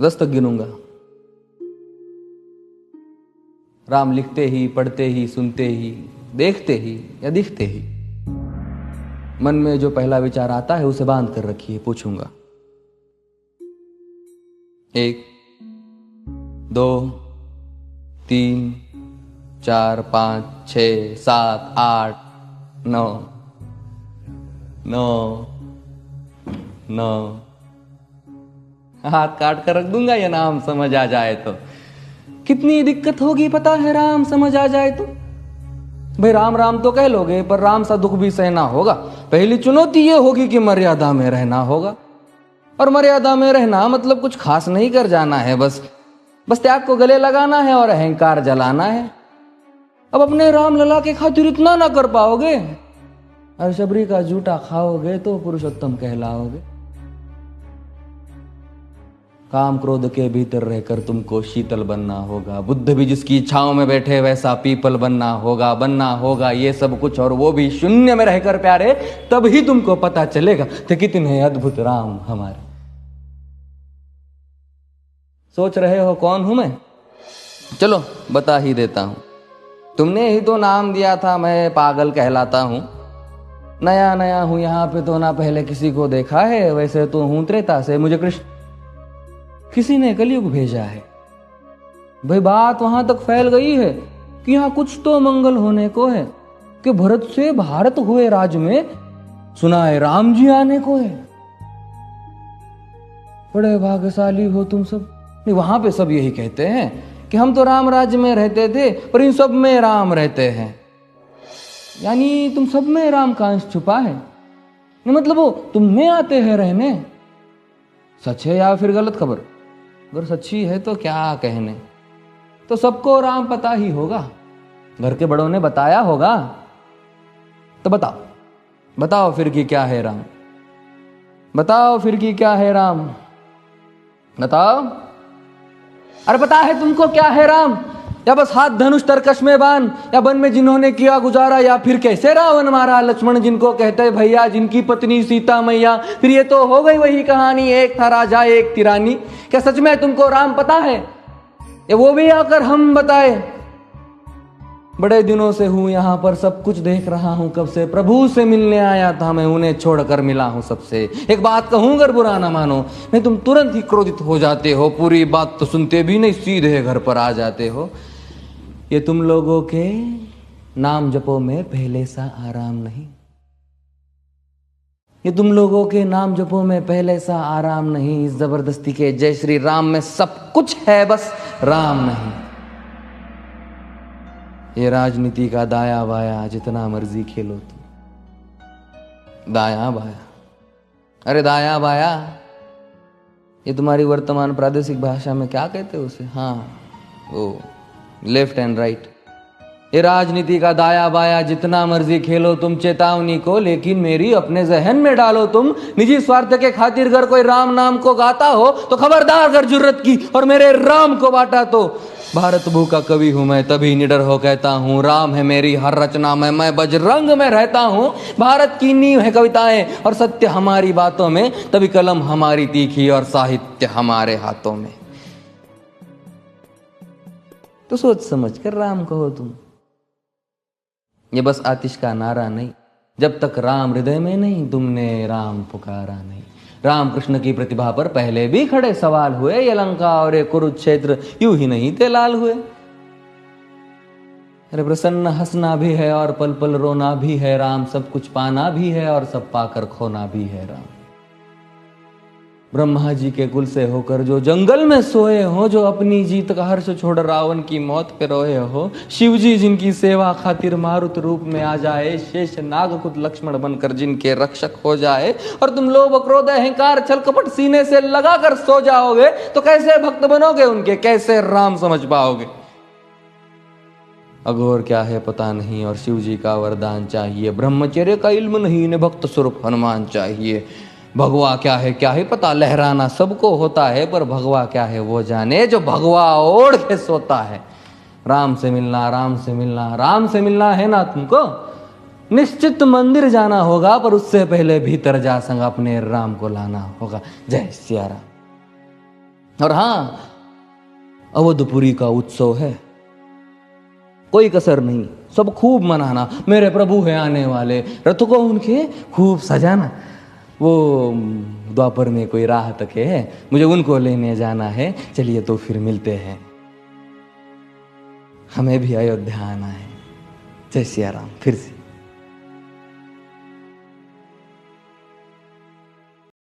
10 तक गिनूंगा। राम लिखते ही, पढ़ते ही, सुनते ही, देखते ही या दिखते ही मन में जो पहला विचार आता है उसे बांध कर रखिए। पूछूंगा 1 2 3 4 5 6 7 8 9 9 9 हाथ काट कर रख दूंगा ये नाम समझ आ जाए तो। कितनी दिक्कत होगी पता है राम समझ आ जाए तो। भाई राम राम तो कह लोगे पर राम सा दुख भी सहना होगा। पहली चुनौती ये होगी कि मर्यादा में रहना होगा। और मर्यादा में रहना मतलब कुछ खास नहीं कर जाना है, बस त्याग को गले लगाना है और अहंकार जलाना है। अब अपने राम लला के खातिर इतना ना कर पाओगे और शबरी का जूठा खाओगे तो पुरुषोत्तम कहलाओगे। काम क्रोध के भीतर रहकर तुमको शीतल बनना होगा। बुद्ध भी जिसकी इच्छाओं में बैठे वैसा पीपल बनना होगा ये सब कुछ, और वो भी शून्य में रहकर प्यारे। तब ही तुमको पता चलेगा कि कितने अद्भुत राम हमारे। सोच रहे हो कौन हूं मैं? चलो बता ही देता हूं। तुमने ही तो नाम दिया था मैं पागल कहलाता हूं। नया नया हूं यहां पे तो ना पहले किसी को देखा है। वैसे तो हूं त्रेता से, मुझे कृष्ण किसी ने कलयुग भेजा है। भाई बात वहां तक फैल गई है कि यहां कुछ तो मंगल होने को है कि भरत से भारत हुए राज में सुना है राम जी आने को है। बड़े भाग्यशाली हो तुम सब। नहीं, वहां पे सब यही कहते हैं कि हम तो राम राज्य में रहते थे पर इन सब में राम रहते हैं। यानी तुम सब में राम का अंश छुपा है। मतलब वो तुम में आते हैं रहने। सच है या फिर गलत खबर? अगर सच्ची है तो क्या कहने। तो सबको राम पता ही होगा, घर के बड़ों ने बताया होगा। तो बताओ फिर कि क्या है राम। बताओ फिर कि क्या है राम। बताओ। अरे पता है तुमको क्या है राम? या बस हाथ धनुष तरकश में बांध, या वन में जिन्होंने किया गुजारा, या फिर कैसे रावण मारा लक्ष्मण जिनको कहते भैया, जिनकी पत्नी सीता मैया। फिर ये तो हो गई वही कहानी, एक था राजा एक थी रानी। क्या सच में तुमको राम पता है? या वो भी आकर हम बताए? बड़े दिनों से हूं यहां पर, सब कुछ देख रहा हूं कब से। प्रभु से मिलने आया था मैं, उन्हें छोड़कर मिला हूं सबसे। एक बात कहूं अगर बुरा ना मानो, नहीं तुम तुरंत ही क्रोधित हो जाते हो। पूरी बात तो सुनते भी नहीं, सीधे घर पर आ जाते हो। ये तुम लोगों के नाम जपो में पहले सा आराम नहीं। ये तुम लोगों के नाम जपो में पहले सा आराम नहीं। इस जबरदस्ती के जय श्री राम में सब कुछ है, बस राम नहीं। ये राजनीति का दाया बाया जितना मर्जी खेलो तुम। दाया बाया, अरे दाया बाया ये तुम्हारी वर्तमान प्रादेशिक भाषा में क्या कहते हो उसे? हाँ वो लेफ्ट एंड राइट। ये राजनीति का दाया बाया जितना मर्जी खेलो तुम चेतावनी को, लेकिन मेरी अपने जहन में डालो तुम। निजी स्वार्थ के खातिर अगर कोई राम नाम को गाता हो तो खबरदार अगर जुर्रत की और मेरे राम को बांटा तो। भारत भू का कवि हूं मैं, तभी निडर हो कहता हूं राम है मेरी हर रचना में। मैं बजरंग में रहता हूं, भारत की नींव है कविताएं और सत्य हमारी बातों में। तभी कलम हमारी तीखी और साहित्य हमारे हाथों में। तो सोच समझ कर राम कहो तुम। ये बस आतिश का नारा नहीं, जब तक राम हृदय में नहीं तुमने राम पुकारा नहीं। राम कृष्ण की प्रतिभा पर पहले भी खड़े सवाल हुए। ये लंका और ये कुरुक्षेत्र यूं ही नहीं थे लाल हुए। अरे प्रसन्न हंसना भी है और पल पल रोना भी है राम। सब कुछ पाना भी है और सब पाकर खोना भी है राम। ब्रह्मा जी के कुल से होकर जो जंगल में सोए हो, जो अपनी जीत का हर्ष छोड़ रावण की मौत पे रोए हो। शिव जी जिनकी सेवा खातिर मारुत रूप में आ जाए। शेष नाग खुद लक्ष्मण बनकर जिनके रक्षक हो जाए। और तुम लोभ क्रोध अहंकार छल कपट सीने से लगा कर सो जाओगे तो कैसे भक्त बनोगे उनके, कैसे राम समझ पाओगे? अघोर क्या है पता नहीं और शिव जी का वरदान चाहिए। ब्रह्मचर्य का इल्म नहीं, इन्हें भक्त स्वरूप हनुमान चाहिए। भगवा क्या है पता, लहराना सबको होता है पर भगवा क्या है वो जाने जो भगवा ओढ़ के सोता है। राम से मिलना, राम से मिलना, राम से मिलना है ना तुमको? निश्चित मंदिर जाना होगा पर उससे पहले भीतर जा संग अपने राम को लाना होगा। जय सिया राम। और हाँ, अवधपुरी का उत्सव है, कोई कसर नहीं, सब खूब मनाना। मेरे प्रभु है आने वाले, रथ को उनके खूब सजाना। वो द्वापर में कोई राह तक है, मुझे उनको लेने जाना है। चलिए तो फिर मिलते हैं, हमें भी अयोध्या आना है। जय सिया राम। फिर से